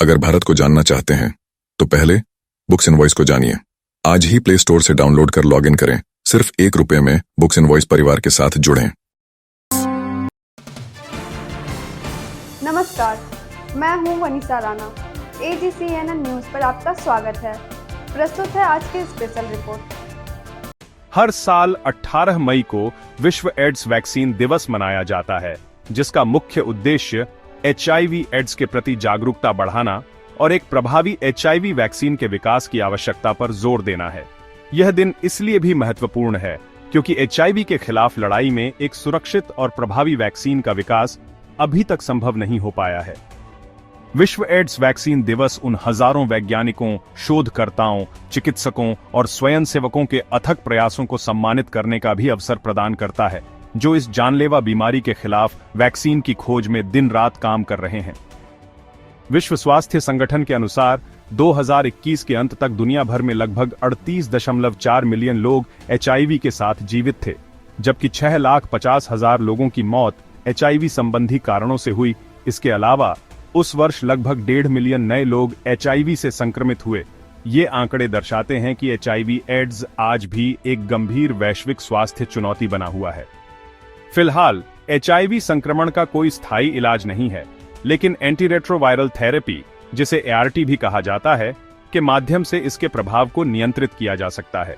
अगर भारत को जानना चाहते हैं तो पहले बुक्स इनवॉइस को जानिए। आज ही प्ले स्टोर से डाउनलोड कर लॉगिन करें। सिर्फ ₹1 में बुक्स इनवॉइस परिवार के साथ जुड़ें। नमस्कार, मैं हूं वनीसा राणा। AGCNN न्यूज पर आपका स्वागत है। प्रस्तुत है आज की स्पेशल रिपोर्ट। हर साल 18 मई को विश्व एड्स वैक्सीन दिवस मनाया जाता है, जिसका मुख्य उद्देश्य HIV एड्स के प्रति जागरूकता बढ़ाना और एक प्रभावी HIV वैक्सीन के विकास की आवश्यकता पर जोर देना है। यह दिन इसलिए भी महत्वपूर्ण है क्योंकि HIV के खिलाफ लड़ाई में एक सुरक्षित और प्रभावी वैक्सीन का विकास अभी तक संभव नहीं हो पाया है। विश्व एड्स वैक्सीन दिवस उन हजारों वैज्ञानिकों, शोधकर्ताओं, चिकित्सकों और स्वयंसेवकों के अथक प्रयासों को सम्मानित करने का भी अवसर प्रदान करता है, जो इस जानलेवा बीमारी के खिलाफ वैक्सीन की खोज में दिन रात काम कर रहे हैं। विश्व स्वास्थ्य संगठन के अनुसार 2021 के अंत तक दुनिया भर में लगभग 38.4 मिलियन लोग HIV के साथ जीवित थे, जबकि 6,50,000 लोगों की मौत HIV संबंधी कारणों से हुई। इसके अलावा उस वर्ष लगभग 1.5 मिलियन नए लोग HIV से संक्रमित हुए। ये आंकड़े दर्शाते हैं कि HIV एड्स आज भी एक गंभीर वैश्विक स्वास्थ्य चुनौती बना हुआ है। फिलहाल HIV संक्रमण का कोई स्थायी इलाज नहीं है, लेकिन एंटीरेट्रोवायरल थेरेपी, जिसे ART भी कहा जाता है, के माध्यम से इसके प्रभाव को नियंत्रित किया जा सकता है।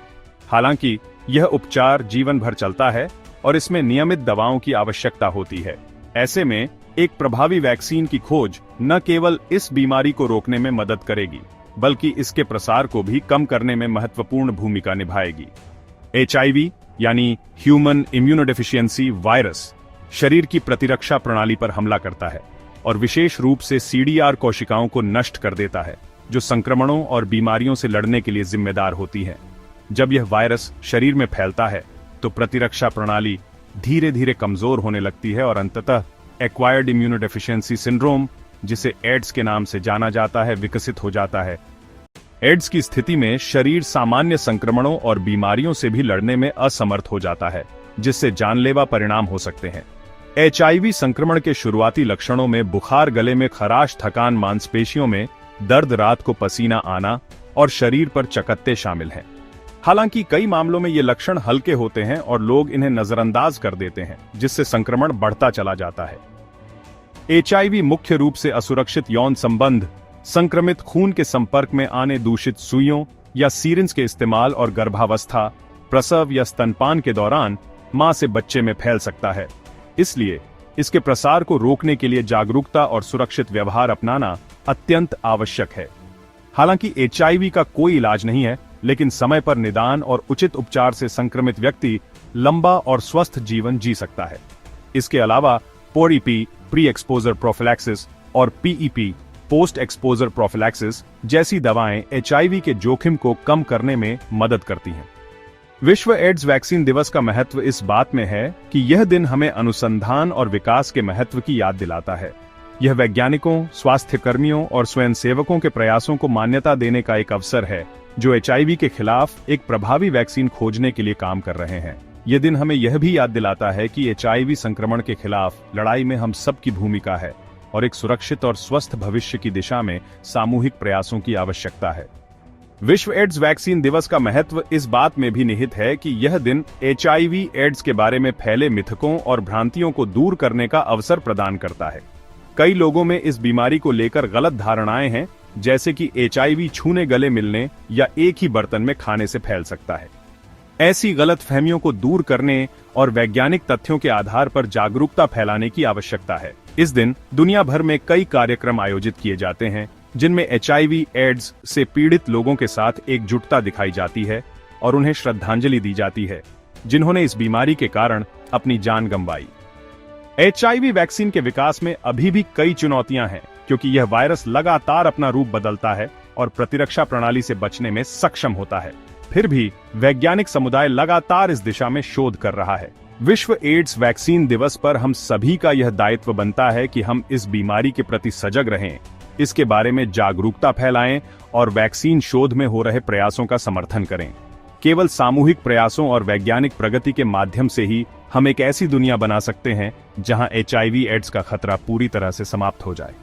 हालांकि यह उपचार जीवन भर चलता है और इसमें नियमित दवाओं की आवश्यकता होती है। ऐसे में एक प्रभावी वैक्सीन की खोज न केवल इस बीमारी को रोकने में मदद करेगी, बल्कि इसके प्रसार को भी कम करने में महत्वपूर्ण भूमिका निभाएगी। HIV यानी ह्यूमन इम्यूनोडेफिशिएंसी वायरस शरीर की प्रतिरक्षा प्रणाली पर हमला करता है और विशेष रूप से CDR कोशिकाओं को नष्ट कर देता है, जो संक्रमणों और बीमारियों से लड़ने के लिए जिम्मेदार होती हैं। जब यह वायरस शरीर में फैलता है तो प्रतिरक्षा प्रणाली धीरे धीरे कमजोर होने लगती है और अंततः एक्वायर्ड इम्यूनोडेफिशिएंसी सिंड्रोम, जिसे एड्स के नाम से जाना जाता है, विकसित हो जाता है। एड्स की स्थिति में शरीर सामान्य संक्रमणों और बीमारियों से भी लड़ने में असमर्थ हो जाता है, जिससे जानलेवा परिणाम हो सकते हैं। HIV संक्रमण के शुरुआती लक्षणों में बुखार, गले में खराश, थकान, मांसपेशियों में दर्द, रात को पसीना आना और शरीर पर चकत्ते शामिल हैं। हालांकि कई मामलों में ये लक्षण हल्के होते हैं और लोग इन्हें नजरअंदाज कर देते हैं, जिससे संक्रमण बढ़ता चला जाता है। HIV मुख्य रूप से असुरक्षित यौन संबंध, संक्रमित खून के संपर्क में आने, दूषित सुइयों या सीरिंज के इस्तेमाल और गर्भावस्था, प्रसव या स्तनपान के दौरान मां से बच्चे में फैल सकता है। इसलिए इसके प्रसार को रोकने के लिए जागरूकता और सुरक्षित व्यवहार अपनाना अत्यंत आवश्यक है। हालांकि HIV का कोई इलाज नहीं है, लेकिन समय पर निदान और उचित उपचार से संक्रमित व्यक्ति लंबा और स्वस्थ जीवन जी सकता है। इसके अलावा PrEP प्री एक्सपोजर प्रोफिलैक्सिस और PEP पोस्ट एक्सपोजर प्रोफिलैक्सिस जैसी दवाएं HIV के जोखिम को कम करने में मदद करती हैं। विश्व एड्स वैक्सीन दिवस का महत्व इस बात में है कि यह दिन हमें अनुसंधान और विकास के महत्व की याद दिलाता है। यह वैज्ञानिकों, स्वास्थ्य कर्मियों और स्वयंसेवकों के प्रयासों को मान्यता देने का एक अवसर है, जो HIV के खिलाफ एक प्रभावी वैक्सीन खोजने के लिए काम कर रहे हैं। यह दिन हमें यह भी याद दिलाता है कि HIV संक्रमण के खिलाफ लड़ाई में हम सबकी भूमिका है और एक सुरक्षित और स्वस्थ भविष्य की दिशा में सामूहिक प्रयासों की आवश्यकता है। विश्व एड्स वैक्सीन दिवस का महत्व इस बात में भी निहित है कि यह दिन HIV एड्स के बारे में फैले मिथकों और भ्रांतियों को दूर करने का अवसर प्रदान करता है। कई लोगों में इस बीमारी को लेकर गलत धारणाएं हैं, जैसे कि HIV छूने, गले मिलने या एक ही बर्तन में खाने से फैल सकता है। ऐसी गलतफहमियों को दूर करने और वैज्ञानिक तथ्यों के आधार पर जागरूकता फैलाने की आवश्यकता है। इस दिन दुनिया भर में कई कार्यक्रम आयोजित किए जाते हैं, जिनमें HIV एड्स से पीड़ित लोगों के साथ एकजुटता दिखाई जाती है और उन्हें श्रद्धांजलि दी जाती है, जिन्होंने इस बीमारी के कारण अपनी जान गंवाई। HIV वैक्सीन के विकास में अभी भी कई चुनौतियां हैं, क्योंकि यह वायरस लगातार अपना रूप बदलता है और प्रतिरक्षा प्रणाली से बचने में सक्षम होता है। फिर भी वैज्ञानिक समुदाय लगातार इस दिशा में शोध कर रहा है। विश्व एड्स वैक्सीन दिवस पर हम सभी का यह दायित्व बनता है कि हम इस बीमारी के प्रति सजग रहें, इसके बारे में जागरूकता फैलाएं और वैक्सीन शोध में हो रहे प्रयासों का समर्थन करें। केवल सामूहिक प्रयासों और वैज्ञानिक प्रगति के माध्यम से ही हम एक ऐसी दुनिया बना सकते हैं जहां HIV एड्स का खतरा पूरी तरह से समाप्त हो जाए।